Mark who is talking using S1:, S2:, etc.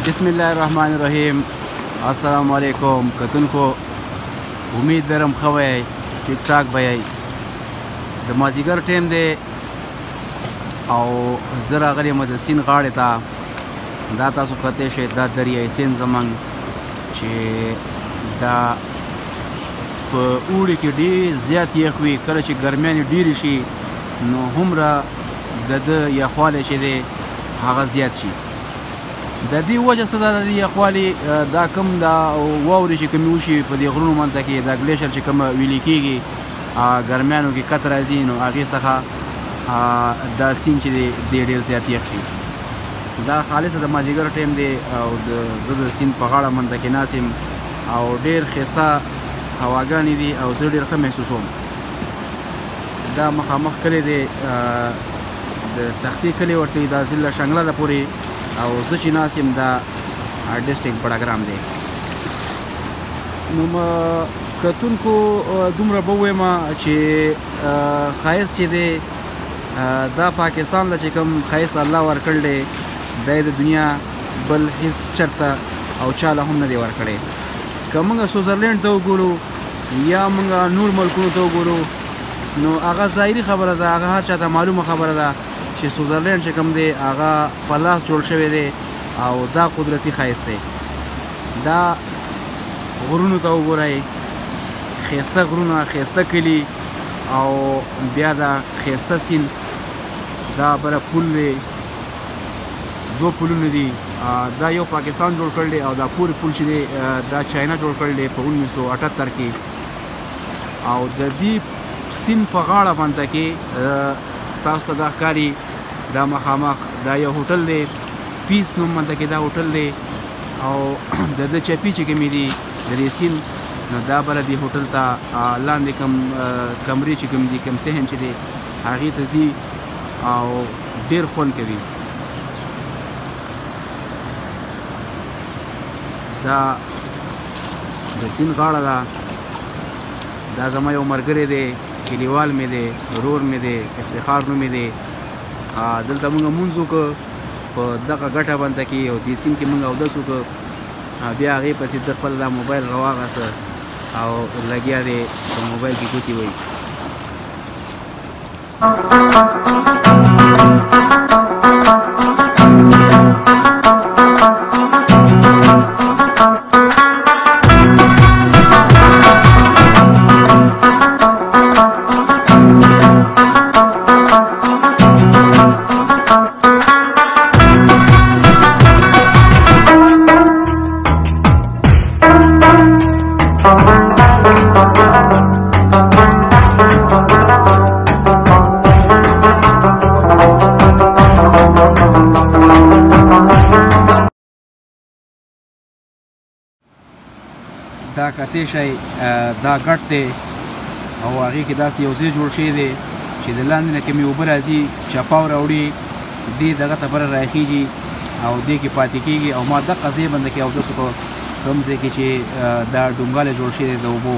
S1: بسم الله الرحمن الرحیم. السلام علیکم کتونکو، امید لرم ښه وئ، ټیک ټاک به یئ. د مازدیګر ټیم دی او زه راغلی یم د سیند غاړې ته. دا تاسو کتی شئ دا دریای سیند زموږ چې دا په اوړي کې ډېر زیات یخ وي. کله چې ګرمیانې ډېرې شي نو هومره د ده یخوالی چې دی هغه زیات شي. د دې وجه څه ده؟ د دې یخوالي دا کوم دا واورې چې کومې وشي په دې غرونو منځ کې، دا ګلیشر چې کومه ویلې کېږي ګرمیانو کې کت راځي، نو هغې څخه دا سیند چې دی ډېر زیات یخ شي. دا خالصه د مازدیګر ټیم دی او زه د سیند په غاړه منځ کې ناست یم او ډېر ښایسته هواګانې دي او زه ډېر ښه محسوسوم. دا مخامخ کلی دی، د تختې کلی ورته وي، دا ضلع شنګله ده پورې، او زه چې ناست یم دا ډسټرکټ بډګرام دی. نو کتونکو دومره به ووایم چې ښایست چې دی دا پاکستان له چې کوم ښایست الله ورکړی دی دا یې د دنیا بل هېڅ چرته او چا له هم نه دی ورکړی. که موږ سویزرلینډ ته وګورو یا موږ نور ملکونو ته وګورو نو هغه ظاهري خبره ده، هغه هر چاته معلومه خبره ده چې سویزرلینډ چې کوم دی هغه په لاس جوړ شوی دی او دا قدرتي ښایست دی. دا غرونو ته وګورئ، ښایسته غرونه، ښایسته کلي او بیا دا ښایسته سیند. دا بله پل دی، دو پلونه دي. دا یو پاکستان جوړ کړی دی او دا پورې پل چې دی دا چاینا جوړ کړی دی په 1978 کې. او د دې سیند په غاړه باندې کې تاسو ته دا ښکاري دا مخامخ دا یو هوټل دی، پیس نوم باندې کې دا هوټل دی او د ده چپي چې کومې دي د دې سیند نو دا بله دې هوټل ته لاندې کوم کمرې چې کوم دي، کوم صحن چې دی هغې ته ځي او ډېر خوند کوي. دا د سیند غاړه ده، دا زما یو ملګری دی، کلیوال مې دی، ورور مې دی، افتخار نوم مې دی. دلته مونږ لمونځ وکړو په دغه ګټه باندې کې او دې سیند کې مونږ اودس وکړو، بیا هغې پسې د خپل دا موبایل راواغسته او لګیا دی په موبایل کې ګوتې وهي. دا کتی شئ دا ګټ دی او هغې کې داسې یو ځای جوړ شوی دی چې د لاندې نه کومې اوبه راځي چپاو راوړي دې دغه ته بره راخیږي او دې کې پاتې کېږي. او ما دغه ځای باندې کې اودس وکړو کوم ځای کې چې دا ډونګالی جوړ شوی دی د اوبو.